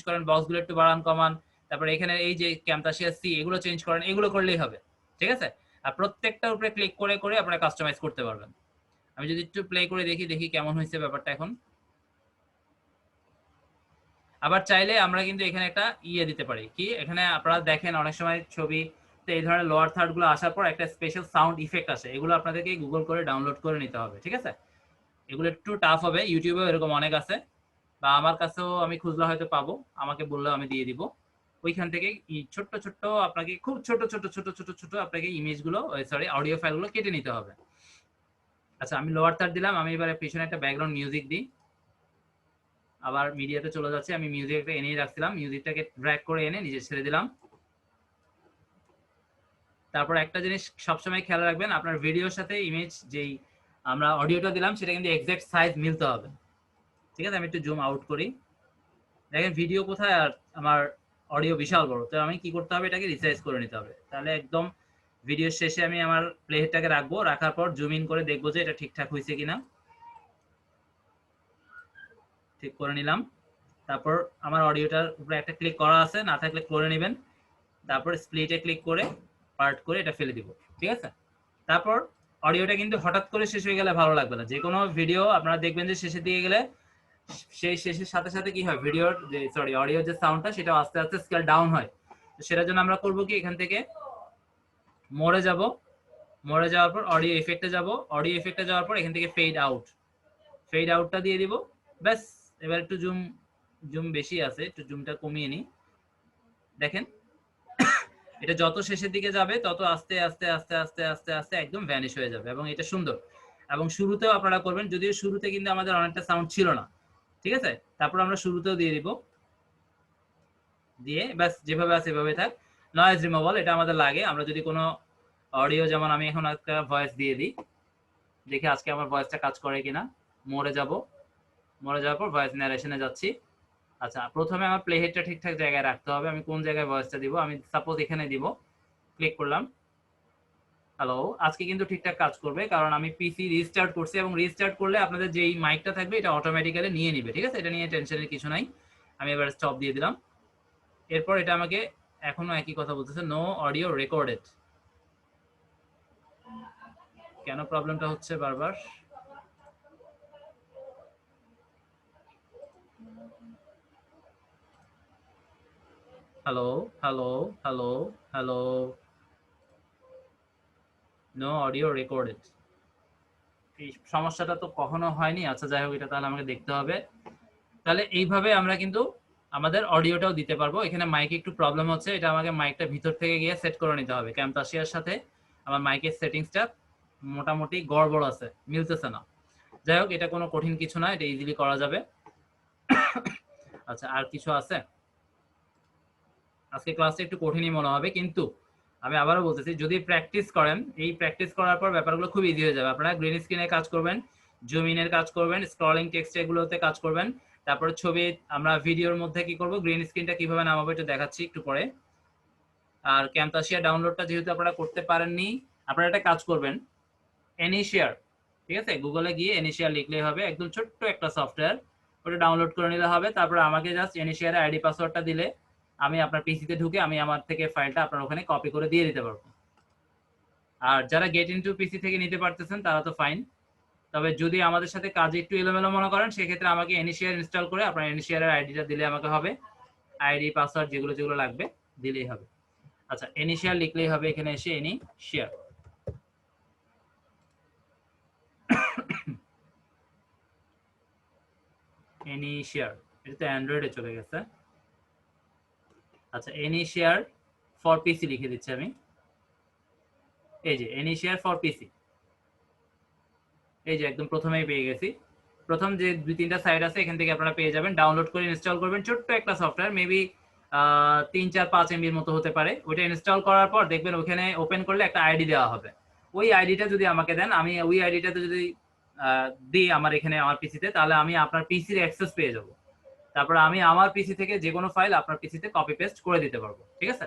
করেন, বক্সগুলো একটু বাড়ান কমান, তারপরে এখানে এই যে ক্যামতাসিয়া সি এগুলো চেঞ্জ করেন, এগুলো করলেই হবে, ঠিক আছে। আর প্রত্যেকটার উপরে ক্লিক করে করে আপনারা কাস্টমাইজ করতে পারবেন। আমি যদি একটু প্লে করে দেখি কেমন হয়েছে ব্যাপারটা এখন। আবার চাইলে আমরা কিন্তু এখানে একটা ইয়ে দিতে পারি, কি এখানে আপনারা দেখেন অনেক সময় ছবি এই ধরনের লোয়ার থার্ড গুলো আসার পর একটা স্পেশাল সাউন্ড ইফেক্ট আসে, এগুলো আপনাদেরকে গুগল করে ডাউনলোড করে নিতে হবে, ঠিক আছে। এগুলো একটু টাফ হবে, ইউটিউবেও এরকম অনেক আছে, বা আমার কাছেও আমি খুঁজলে হয়তো পাবো, আমাকে বললেও আমি দিয়ে দিব। ওইখান থেকে ছোট্ট ছোট্ট আপনাকে খুব ছোট ছোট ছোট ছোট ছোট আপনাকে ইমেজগুলো, সরি অডিও ফাইলগুলো কেটে নিতে হবে। আচ্ছা, আমি লোয়ার থার্ড দিলাম, আমি এবারে পিছনে একটা ব্যাকগ্রাউন্ড মিউজিক দিই, আবার মিডিয়াতে চলে যাচ্ছে, আমি মিউজিক একটা এনেই রাখছিলাম, মিউজিকটাকে ড্র্যাগ করে এনে নিজে ছেড়ে দিলাম। তারপর একটা জিনিস সবসময় খেয়াল রাখবেন, আপনার ভিডিওর সাথে ইমেজ যেই আমরা অডিওটা দিলাম সেটা কিন্তু এক্সাক্ট সাইজ মিলতে হবে, ঠিক আছে। আমি একটু জুম আউট করি, দেখেন ভিডিও কোথায় আর আমার অডিও বিশাল বড়, তো আমি কি করতে হবে, এটাকে রিসাইজ করে নিতে হবে। তাহলে একদম ভিডিওর শেষে আমি আমার প্লেহেডটাকে রাখবো, রাখার পর জুম ইন করে দেখবো যে এটা ঠিকঠাক হয়েছে কিনা, ঠিক করে নিলাম। তারপর আমার অডিওটার উপরে একটা ক্লিক করা আছে, না থাকলে করে নেবেন, তারপর স্প্লিটে ক্লিক করে পার্ট করে এটা ফেলে দিব, ঠিক আছে। তারপর অডিওটা কিন্তু হঠাৎ করে শেষ হয়ে গেলে ভালো লাগবে না, যে কোনো ভিডিও আপনারা দেখবেন যে শেষের দিকে গেলে সেই শেষের সাথে সাথে কি হয়, ভিডিওর যে অডিওর যে সাউন্ডটা সেটা আস্তে আস্তে স্কেল ডাউন হয়। তো সেটার জন্য আমরা করব কি, এখান থেকে মোড়ে যাব, মোড়ে যাওয়ার পর অডিও এফেক্টে যাব, অডিও এফেক্টে যাওয়ার পর এখান থেকে ফেড আউটটা দিয়ে দিব, ব্যাস। এবার একটু জুম বেশি আছে, একটু জুমটা কমিয়ে নিই, দেখেন এটা যত শেষের দিকে যাবে তত আস্তে আস্তে আস্তে আস্তে আস্তে আস্তে একদম ভ্যানিশ হয়ে যাবে, এবং এটা সুন্দর। এবং শুরুতেও আপনারা করবেন, যদিও শুরুতে কিন্তু আমাদের অনেকটা সাউন্ড ছিল না, ঠিক আছে। তারপর আমরা শুরুতেও দিয়ে দিব, দিয়ে ব্যাস যেভাবে আছে এভাবে থাক। নয়েজ রিমুভাল এটা আমাদের লাগে, আমরা যদি কোনো অডিও, যেমন আমি এখন একটা ভয়েস দিয়ে দিই, দেখি আজকে আমার ভয়েসটা কাজ করে কিনা। মোড়ে যাব, মোড়ে যাওয়ার পর ভয়েস ন্যারেশনে যাচ্ছি। আচ্ছা, প্রথমে আমার প্লে হেডটা ঠিকঠাক জায়গায় রাখতে হবে, আমি কোন জায়গায় ভয়েসটা দিব, আমি সাপোজ এখানে দিব, ক্লিক করলাম, হ্যালো। আজকে কিন্তু ঠিকঠাক কাজ করবে, কারণ আমি পিসি রিস্টার্ট করছি, এবং রিস্টার্ট করলে আপনাদের যেই মাইকটা থাকবে এটা অটোমেটিক্যালি নিয়ে নিবে, ঠিক আছে, এটা নিয়ে টেনশনের কিছু নাই। আমি এবার স্টপ দিয়ে দিলাম। এরপর এটা আমাকে এখনো একই কথা বলতেছে, নো অডিও রেকর্ডেড। কেন প্রবলেমটা হচ্ছে বারবার? Hello, hello, hello, hello, no audio recorded. এই সমস্যাটা তো কখনো হয়নি। আচ্ছা যাই হোক, এটা তাহলে আমাকে দেখতে হবে। তাহলে এইভাবে আমরা কিন্তু আমাদের অডিওটাও দিতে পারবো। এখানে মাইকে একটু প্রবলেম হচ্ছে, এটা আমাকে মাইকটা ভিতর থেকে গিয়ে সেট করে নিতে হবে। ক্যামতাসিয়ার সাথে আমার মাইকের সেটিংসটা মোটামুটি গড়বড় আছে, মিলতেছে না। যাই হোক, এটা কোনো কঠিন কিছু না, এটা ইজিলি করা যাবে। আচ্ছা, আর কিছু আছে? আজকে ক্লাসটা একটু কঠিনই মনে হবে, কিন্তু আমি আবারও বলতেছি, যদি প্র্যাকটিস করেন, এই প্র্যাকটিস করার পর ব্যাপারগুলো খুব ইজি হয়ে যাবে। আপনারা গ্রিন স্ক্রিনে কাজ করবেন, জুম ইনের কাজ করবেন, স্ক্রলিং টেক্সট এগুলোতে কাজ করবেন। তারপরে ছবি, আমরা ভিডিওর মধ্যে কি করব, গ্রিন স্ক্রিনটা কিভাবে নামাবো একটু দেখাচ্ছি একটু পরে। আর ক্যামতাসিয়া ডাউনলোডটা যেহেতু আপনারা করতে পারেননি, আপনারা একটা কাজ করবেন, এনিশিয়ার, ঠিক আছে, গুগলে গিয়ে এনিশিয়ার লিখলেই হবে, একদম ছোট্ট একটা সফটওয়্যার, ওটা ডাউনলোড করে নিলে হবে। তারপরে আমাকে জাস্ট এনিশিয়ার আইডি পাসওয়ার্ডটা দিলে আমি আপনার পিসিতে ঢুকে আমি আমার থেকে ফাইলটা আপনার ওখানে কপি করে দিয়ে দিতে পারবো। আর যারা গেট ইনটু পিসি থেকে নিতে পারতেছেন তারা তো ফাইন, তবে যদি আমাদের সাথে কাজে একটু এলোমেলো মনে করেন, সেক্ষেত্রে আমাকে এনিশিয়ার ইনস্টল করে আপনার এনিশিয়ারের আইডিটা দিলে আমাকে হবে, আইডি পাসওয়ার্ড যেগুলো যেগুলো লাগবে দিলেই হবে। আচ্ছা, এনিশিয়ার লিখলেই হবে, এখানে এসে এনিশিয়ার। এনি শেয়ার, এটা তো অ্যান্ড্রয়েডে চলে গেছে। আচ্ছা, এনি শেয়ার ফর পিসি লিখে দিচ্ছি আমি। এই যে এনি শেয়ার ফর পিসি, এই যে একদম প্রথমেই পেয়ে গেছি। প্রথম যে 2-3টা সাইট আছে এখান থেকে আপনারা পেয়ে যাবেন, ডাউনলোড করে ইনস্টল করবেন। ছোট্ট একটা সফটওয়্যার, মেবি 3-4-5 এমবির মতো হতে পারে। ওইটা ইনস্টল করার পর দেখবেন ওখানে ওপেন করলে একটা আইডি দেওয়া হবে। ওই আইডিটা যদি আমাকে দেন, আমি ওই আইডিটাতে যদি দিই আমার এখানে আমার পিসিতে, তাহলে আমি আপনার পিসির অ্যাক্সেস পেয়ে যাব। তারপর আমি আমার পিসি থেকে যে কোনো ফাইল আপনার পিসিতে কপি পেস্ট করে দিতে পারবো, ঠিক আছে?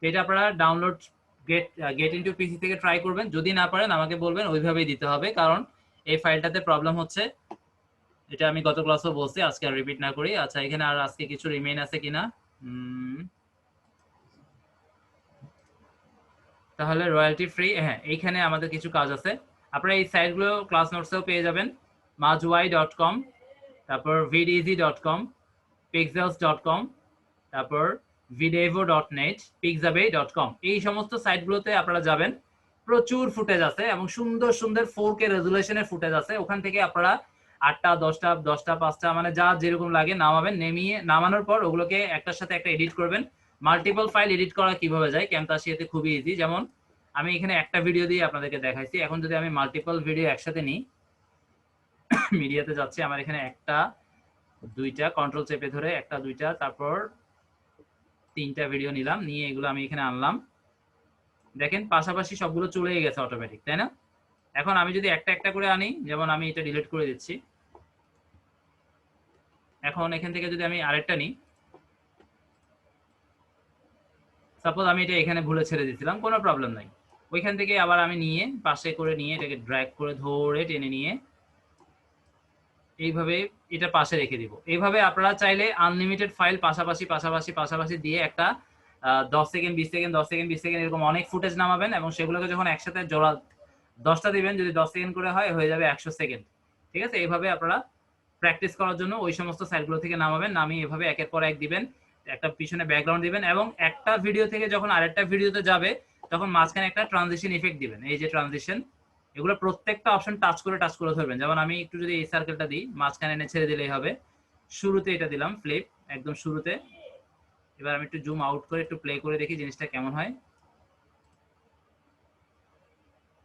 এটা আপনারা ডাউনলোড গেট ইনটু পিসি থেকে ট্রাই করবেন। যদি না পারেন আমাকে বলবেন, ওইভাবেই দিতে হবে, কারণ এই ফাইলটাতে প্রবলেম হচ্ছে। এটা আমি গত ক্লাসেও বলছি, আজকে আর রিপিট না করি। আচ্ছা, এখানে আর আজকে কিছু রিমেইন আছে কিনা, তাহলে রয়্যালটি ফ্রি। হ্যাঁ, এইখানে আমাদের কিছু কাজ আছে। আপনারা এই সাইটগুলো ক্লাস নোটসেও পেয়ে যাবেন। majui.com, তারপর videasy.com, pixels.com, তারপর videvo.net, pixabay.com, এই সমস্ত সাইটগুলোতে আপনারা যাবেন। প্রচুর ফুটেজ আছে এবং সুন্দর সুন্দর 4K রেজুলেশনের ফুটেজ আছে। ওখান থেকে আপনারা 8টা 10টা 5টা মানে যা যেরকম লাগে নামাবেন। নামানোর পর ওগুলোকে একটার সাথে একটা এডিট করবেন। মাল্টিপল ফাইল এডিট করা কিভাবে যায় ক্যামতাসিয়াতে খুবই ইজি। যেমন আমি এখানে একটা ভিডিও দিয়ে আপনাদেরকে দেখাইছি। এখন যদি আমি মাল্টিপল ভিডিও একসাথে নিই, মিডিয়াতে যাচ্ছে আমার এখানে 1টা 2টা, কন্ট্রোল চেপে ধরে 1টা 2টা তারপর 3টা ভিডিও নিলাম, নিয়ে এগুলো আমি এখানে আনলাম। দেখেন পাশাপাশি সবগুলো চলেই গেছে অটোমেটিক, তাই না? এখন আমি যদি একটা একটা করে আনি, যেমন আমি এটা ডিলিট করে দিচ্ছি। এখন এখান থেকে যদি আমি আরেকটা নিই, সাপোজ আমি এটা এখানে ভুলে ছেড়ে দিয়েছিলাম, কোনো প্রবলেম নাই। ওইখান থেকে আবার আমি নিয়ে পাশে করে নিয়ে এটাকে ড্র্যাগ করে ধরে টেনে নিয়ে এইভাবে এটা পাশে রেখে দিব। এইভাবে আপনারা চাইলে আনলিমিটেড ফাইল পাশাপাশি পাশাপাশি পাশাপাশি দিয়ে একটা 10 সেকেন্ড 20 সেকেন্ড 10 সেকেন্ড 20 সেকেন্ড এরকম অনেক ফুটেজ নামাবেন, এবং সেগুলোকে যখন একসাথে জোড়া 10টা দিবেন, যদি 10 সেকেন্ড করে হয় হয়ে যাবে 100 সেকেন্ড, ঠিক আছে? এইভাবে আপনারা প্র্যাকটিস করার জন্য ওই সমস্ত সাইটগুলো থেকে নামাবেন, নামিয়ে এভাবে একের পর এক দিবেন, একটা পিছনে ব্যাকগ্রাউন্ড দিবেন, এবং একটা ভিডিও থেকে যখন আরেকটা ভিডিওতে যাবে তখন মাঝখানে একটা ট্রানজিশন ইফেক্ট দিবেন। এই যে ট্রানজিশন, এগুলো প্রত্যেকটা অপশন টাচ করে ধরবেন। যেমন আমি একটু যদি এই সার্কেলটা দিই, মাঝখানে এনে ছেড়ে দিলেই হবে। শুরুতে এটা দিলাম ফ্লিপ, একদম শুরুতে। এবার আমি একটু জুম আউট করে একটু প্লে করে দেখি জিনিসটা কেমন হয়।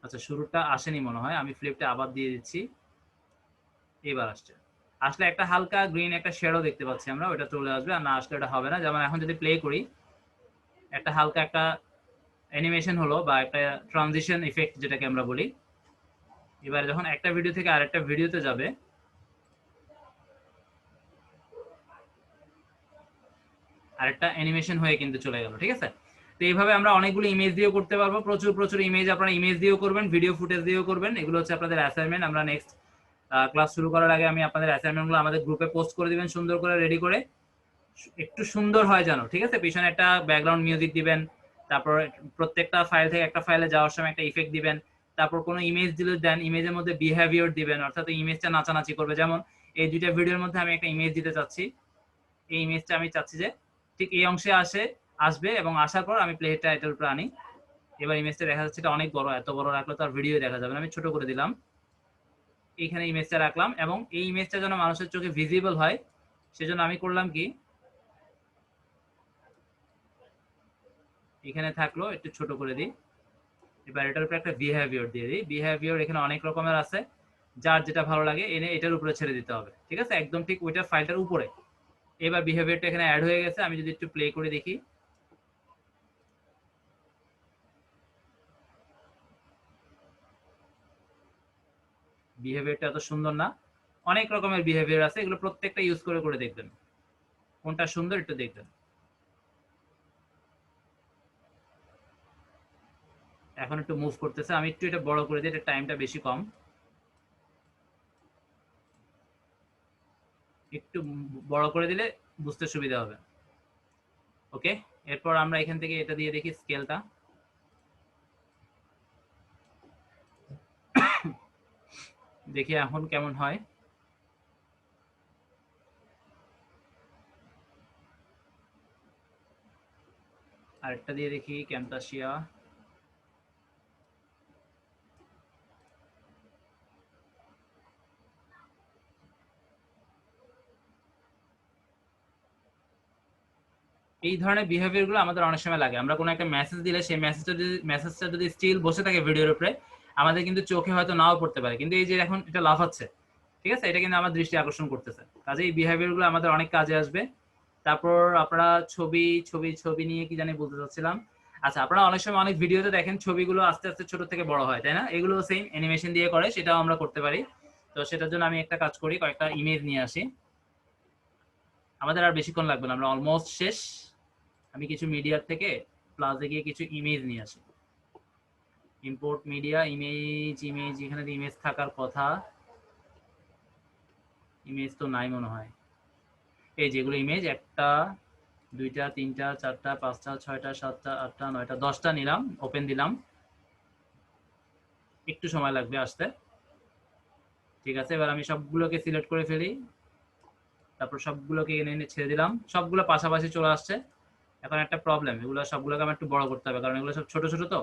আচ্ছা, শুরুটা আসেনি মনে হয়, আমি ফ্লিপটা আবার দিয়ে দিচ্ছি। এবার আসছে, আসলে একটা হালকা গ্রিন একটা শেডো দেখতে পাচ্ছি আমরা, ওটা চলে আসবে। আর না আসলে এটা হবে না। যেমন এখন যদি প্লে করি, একটা হালকা একটা অ্যানিমেশন হলো বা একটা ট্রানজিশন ইফেক্ট যেটাকে আমরা বলি। এবারে যখন একটা ভিডিও থেকে আরেকটা ভিডিওতে যাবে, আরেকটা অ্যানিমেশন হয়ে কিন্তু চলে গেল, ঠিক আছে? তো এইভাবে আমরা অনেকগুলো ইমেজ দিয়েও করতে পারবো। প্রচুর প্রচুর ইমেজ আপনারা ইমেজ দিয়েও করবেন, ভিডিও ফুটেজ দিয়েও করবেন। এগুলো হচ্ছে আপনাদের অ্যাসাইনমেন্ট। আমরা নেক্সট ক্লাস শুরু করার আগে আমি আপনাদের অ্যাসাইনমেন্টগুলো আমাদের গ্রুপে পোস্ট করে দিবেন, সুন্দর করে রেডি করে। একটু সুন্দর হয় জানো, ঠিক আছে? পিছনে একটা ব্যাকগ্রাউন্ড মিউজিক দিবেন, তারপর প্রত্যেকটা ফাইল থেকে একটা ফাইলে যাওয়ার সময় একটা ইফেক্ট দিবেন। তারপর কোনো ইমেজ দিলে দেন, ইমেজের মধ্যে বিহেভিয়ার দিবেন, অর্থাৎ ইমেজটা নাচানাচি করবে। যেমন এই দুইটা ভিডিওর মধ্যে আমি একটা ইমেজ দিতে চাচ্ছি, এই ইমেজটা আমি চাচ্ছি যে ঠিক এই অংশে আসবে, এবং আসার পর আমি প্লেটা এটার উপর আনি। এবার ইমেজটা দেখা যাচ্ছে এটা অনেক বড়, এত বড় রাখলে তো আর ভিডিও দেখা যাবে না, আমি ছোট করে দিলাম। এইখানে ইমেজটা রাখলাম, এবং এই ইমেজটা যেন মানুষের চোখে ভিজিবল হয় সেজন্য আমি করলাম কি, এখানে থাকলো একটু ছোট করে দিই। এবার এটার উপরে একটা বিহেভিয়ার দিয়ে দিই। বিহেভিয়ার এখানে অনেক রকমের আছে, যার যেটা ভালো লাগে এনে এটার উপরে ছেড়ে দিতে হবে, ঠিক আছে? একদম ঠিক ওইটা ফাইলটার উপরে। এবার বিহেভিয়ারটা এখানে অ্যাড হয়ে গেছে। আমি যদি একটু প্লে করে দেখি, বিহেভিয়ারটা এত সুন্দর না? অনেক রকমের বিহেভিয়ার আছে, এগুলো প্রত্যেকটা ইউজ করে করে দেখবেন কোনটা সুন্দর, একটু দেখবেন। এখন একটু মুভ করতেছে, আমি একটু এটা বড় করে দিই, এটা টাইমটা বেশি কম। একটু বড় করে দিলে বুঝতে সুবিধা হবে। ওকে, এরপর আমরা এখান থেকে এটা দিয়ে দেখি স্কেলটা। দেখি এখন কেমন হয়। আরেকটা দিয়ে দেখি ক্যামতাসিয়া। এই ধরনের বিহেভিয়ার গুলো আমাদের অনেক সময় লাগে। আমরা কোনো একটা মেসেজ দিলে সেই মেসেজটা যদি স্টিল বসে থাকে ভিডিওর উপরে, আমাদের কিন্তু চোখে হয়তো নাও পড়তে পারে, কিন্তু এই যে এখন এটা লাফাচ্ছে, ঠিক আছে, এটা কিন্তু আমার দৃষ্টি আকর্ষণ করতেছে। কাজে এই বিহেভিয়ার গুলো আমাদের অনেক কাজে আসবে। তারপর আপনারা ছবি ছবি ছবি নিয়ে কি জানি বলতে চাচ্ছিলাম। আচ্ছা, আপনারা অনেক সময় অনেক ভিডিওতে দেখেন ছবিগুলো আস্তে আস্তে ছোট থেকে বড় হয়, তাই না? এগুলো সেম অ্যানিমেশন দিয়ে করে, সেটাও আমরা করতে পারি। তো সেটার জন্য আমি একটা কাজ করি, কয়েকটা ইমেজ নিয়ে আসি। আমাদের আর বেশিক্ষণ লাগবে না, আমরা অলমোস্ট শেষ। আমি কিছু মিডিয়ার থেকে প্লাসে গিয়ে কিছু ইমেজ নিয়ে আসি। ইম্পোর্ট মিডিয়া, ইমেজ এখানে ইমেজ থাকার কথা, ইমেজ তো নাই মনে হয়। এই যেগুলো ইমেজ, 1টা 2টা 3টা 4টা 5টা 6টা 7টা 8টা 9টা 10টা নিলাম, ওপেন দিলাম। একটু সময় লাগবে আসতে। ঠিক আছে, এবার আমি সবগুলোকে সিলেক্ট করে ফেলি, তারপর সবগুলোকে এনে ছেড়ে দিলাম, সবগুলো পাশাপাশি চলে আসছে। এখন একটা প্রবলেম, এগুলো সবগুলোকে আমার একটু বড় করতে হবে, কারণ এগুলো সব ছোট ছোট। তো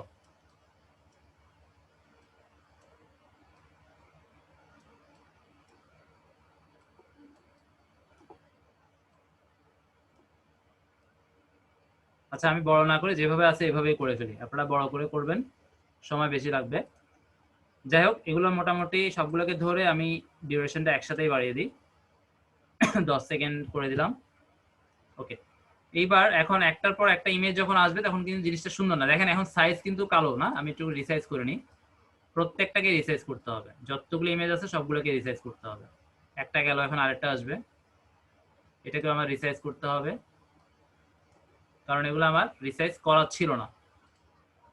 আচ্ছা, আমি বড় না করে যেভাবে আছে এভাবেই করে ফেলি, আপনারা বড় করে করবেন, সময় বেশি লাগবে। যাই হোক, এগুলো মোটামুটি সবগুলোকে ধরে আমি ডিউরেশনটা একসাথেই বাড়িয়ে দিই, 10 সেকেন্ড করে দিলাম। ওকে, এইবার এখন একটার পর একটা ইমেজ যখন আসবে তখন কিন্তু জিনিসটা সুন্দর না। দেখেন এখন সাইজ কিন্তু কালো না, আমি একটু রিসাইজ করে নিই। প্রত্যেকটাকে রিসাইজ করতে হবে, যতগুলো ইমেজ আছে সবগুলোকে রিসাইজ করতে হবে। একটা গেল, এখন আরেকটা আসবে, এটাকে আমার রিসাইজ করতে হবে, কারণ এগুলো আমার রিসাইজ করা ছিল না।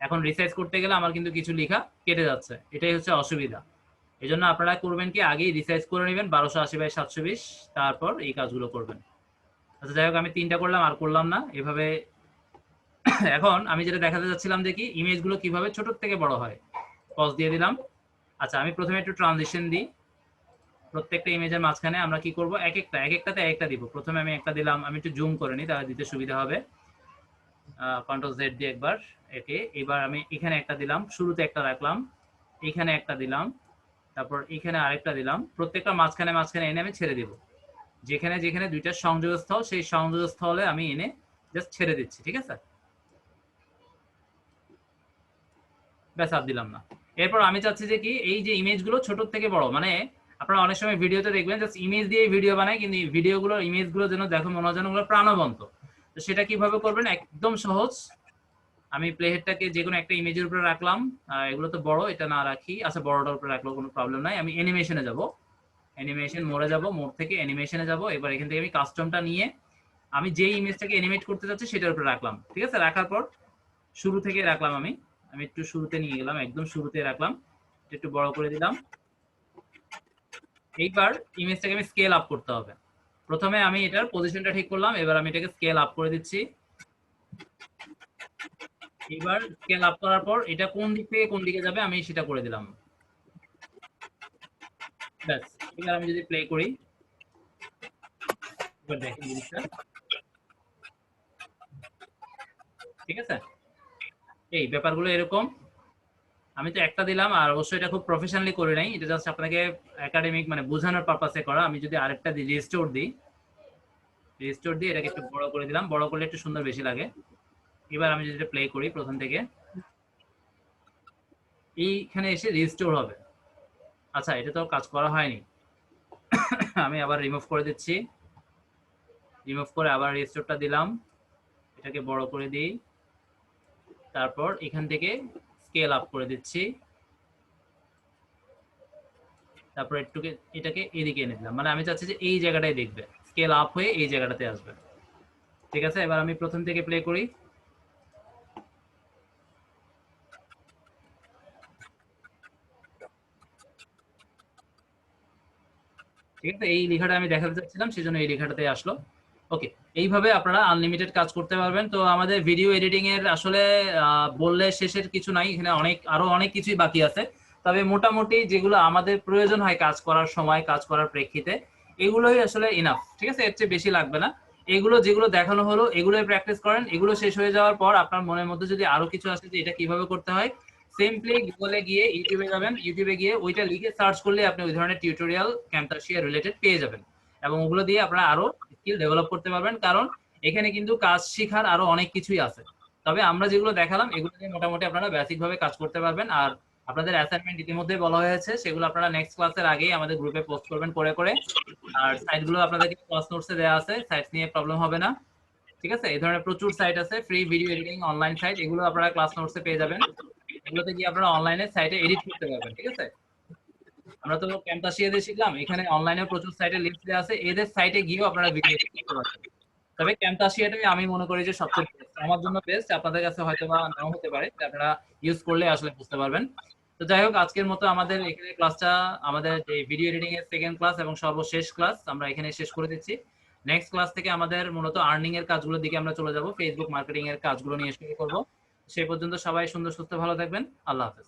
এখন রিসাইজ করতে গেলে আমার কিন্তু কিছু লেখা কেটে যাচ্ছে, এটাই হচ্ছে অসুবিধা। এই জন্য আপনারা করবেন কি, আগেই রিসাইজ করে নেবেন 1280x720, তারপর এই কাজগুলো করবেন। আচ্ছা, যাই হোক, আমি 3টা করলাম, আর করলাম না এভাবে। এখন আমি যেটা দেখাতে যাচ্ছিলাম, দেখি ইমেজগুলো কিভাবে ছোট থেকে বড় হয়। পজ দিয়ে দিলাম। আচ্ছা, আমি প্রথমে একটু ট্রানজিশন দিই। প্রত্যেকটা ইমেজের মাঝখানে আমরা কি করব, এক একটাতে একটা দিব। প্রথমে আমি একটা দিলাম, আমি একটু জুম করে নিই, তাহলে দিতে সুবিধা হবে। কন্ট্রোল জেড দিয়ে একবার একে। এবার আমি এখানে একটা দিলাম, শুরুতে একটা রাখলাম, এখানে একটা দিলাম, তারপর এখানে আরেকটা দিলাম। প্রত্যেকটা মাঝখানে মাঝখানে এনে আমি ছেড়ে দিব। যেখানে যেখানে দুইটা সংযোগস্থল, সেই সংযোগস্থলে আমি এনে জাস্ট ছেড়ে দিচ্ছি, ঠিক আছে? ব্যাস, আর দিলাম না। এরপর আমি চাচ্ছি যে কি, এই যে ইমেজগুলো ছোট থেকে বড়, মানে আপনারা অনেক সময় ভিডিওতে দেখবেন জাস্ট ইমেজ দিয়ে ভিডিও বানায়, কিন্তু ভিডিওগুলো ইমেজগুলো যেন দেখো মনে হয় যেন ওগুলো প্রাণবন্ত। তো সেটা কিভাবে করবেন, একদম সহজ। আমি প্লে হেডটাকে যে কোনো একটা ইমেজের উপরে রাখলাম, এগুলো তো বড়, এটা না রাখি। আচ্ছা, বড়টার উপরে রাখলেও কোনো প্রবলেম নাই। আমি অ্যানিমেশনে যাব, অ্যানিমেশন মোড়ে যাব, মোড় থেকে অ্যানিমেশনে যাব। এবার এখান থেকে আমি কাস্টমটা নিয়ে আমি যে ইমেজটাকে অ্যানিমেট করতে চাচ্ছি সেটার উপরে রাখলাম, ঠিক আছে? রাখার পর শুরু থেকে রাখলাম, আমি আমি একটু শুরুতে নিয়ে গেলাম, একদম শুরুতে রাখলাম, একটু বড় করে দিলাম। এইবার ইমেজটাকে আমি স্কেল আপ করতে হবে। প্রথমে আমি এটার পজিশনটা ঠিক করলাম, এবার আমি এটাকে স্কেল আপ করে দিচ্ছি। এবার স্কেল আপ করার পর এটা কোন দিক থেকে কোন দিকে যাবে আমি সেটা করে দিলাম। ব্যাস, এবার আমি যদি প্লে করি, এবার দেখেন জিনিসটা, ঠিক আছে? এই ব্যাপারগুলো এরকম। আমি তো একটা দিলাম, আর অবশ্যই এটা খুব প্রফেশনালি করে নাই, এটা জাস্ট আপনাকে একাডেমিক মানে বোঝানোর পারপাসে করা। আমি যদি আরেকটা দিই, রিস্টোর দিই, এটাকে একটু বড় করে দিলাম, বড় করলে একটু সুন্দর বেশি লাগে। এবার আমি যদি প্লে করি প্রথম থেকে, এইখানে এসে রিস্টোর হবে। আচ্ছা, এটা তো কাজ করা হয়নি। আমি আবার রিমুভ করে দিচ্ছি, রিমুভ করে আবার রিস্টোরটা দিলাম, এটাকে বড় করে দিই, তারপর এখান থেকে স্কেল আপ করে দিচ্ছি, তারপর একটুকে এটাকে এদিকে এনে দিলাম। মানে আমি চাচ্ছি যে এই জায়গাটাই দেখবে, স্কেল আপ হয়ে এই জায়গাটাতে আসবে, ঠিক আছে? এবার আমি প্রথম থেকে প্লে করি। ঠিক আছে, এই লেখাটা আমি দেখাতে চাচ্ছিলাম, সেজন্য এই লেখাটাতে আসলো। ওকে, এইভাবে আপনারা আনলিমিটেড কাজ করতে পারবেন। তো আমাদের ভিডিও এডিটিং এর আসলে বললে শেষের কিছু নাই, এখানে আরো অনেক কিছুই বাকি আছে। তবে মোটামুটি যেগুলো আমাদের প্রয়োজন হয় কাজ করার সময়, কাজ করার প্রেক্ষিতে, এগুলোই আসলে ইনাফ, ঠিক আছে? এর চেয়ে বেশি লাগবে না। এগুলো যেগুলো দেখানো হলো এগুলোই প্র্যাকটিস করেন। এগুলো শেষ হয়ে যাওয়ার পর আপনার মনের মধ্যে যদি আরো কিছু আসে যে এটা কিভাবে করতে হয়, সিম্পলি গুগলে গিয়ে ইউটিউবে যাবেন, ইউটিউবে গিয়ে ওইটা লিখে সার্চ করলে আপনি ওই ধরনের টিউটোরিয়াল ক্যামতাসিয়া রিলেটেড পেয়ে যাবেন, এবং ওগুলো দিয়ে আপনারা আরো স্কিল ডেভেলপ করতে পারবেন। কারণ এখানে কিন্তু কাজ শেখার আরো অনেক কিছুই আছে, তবে আমরা যেগুলো দেখালাম এগুলো দিয়ে মোটামুটি আপনারা বেসিক ভাবে কাজ করতে পারবেন। আর আপনাদের অ্যাসাইনমেন্ট ইতিমধ্যে বলা হয়েছে, সেগুলো আপনারা নেক্সট ক্লাসের আগেই আমাদের গ্রুপে পোস্ট করবেন করে করে। আর সাইটগুলো আপনাদেরকে ক্লাস নোটসে দেওয়া আছে, সাইট নিয়ে প্রবলেম হবে না। ঠিক আছে, এই ধরনের প্রচুর সাইট আছে, free video editing online site, এগুলো আপনারা ক্লাস নোটসে পেয়ে যাবেন। এগুলোতে গিয়ে আপনারা অনলাইনে সাইটে এডিট করতে পারবেন। ঠিক আছে, আমরা তো ক্যাম্পাসিয়া দিয়ে শিখলাম, এখানে অনলাইনে প্রচুর সাইটে লিস্ট দেওয়া আছে, এদের সাইটে গিয়েও আপনারা ভিডিও এডিট করতে পারবেন। তবে ক্যাম্পাসিয়াটাই আমি মনে করি যে সবচেয়ে বেস্ট, আমার জন্য বেস্ট, আপনাদের কাছে হয়তো বা নাও হতে পারে, আপনারা ইউজ করলে আসলে বুঝতে পারবেন। তো যাই হোক, আজকের মতো আমাদের এখানে ক্লাসটা, আমাদের যে ভিডিও এডিটিং এর সেকেন্ড ক্লাস এবং সর্বশেষ ক্লাস আমরা এখানে শেষ করে দিচ্ছি। নেক্সট ক্লাস থেকে আমাদের মূলত আর্নিং এর কাজগুলোর দিকে আমরা চলে যাব, ফেসবুক মার্কেটিং এর কাজগুলো নিয়ে শুরু করব। সেই পর্যন্ত সবাই সুন্দর সুস্থ ভালো থাকবেন। আল্লাহ হাফেজ।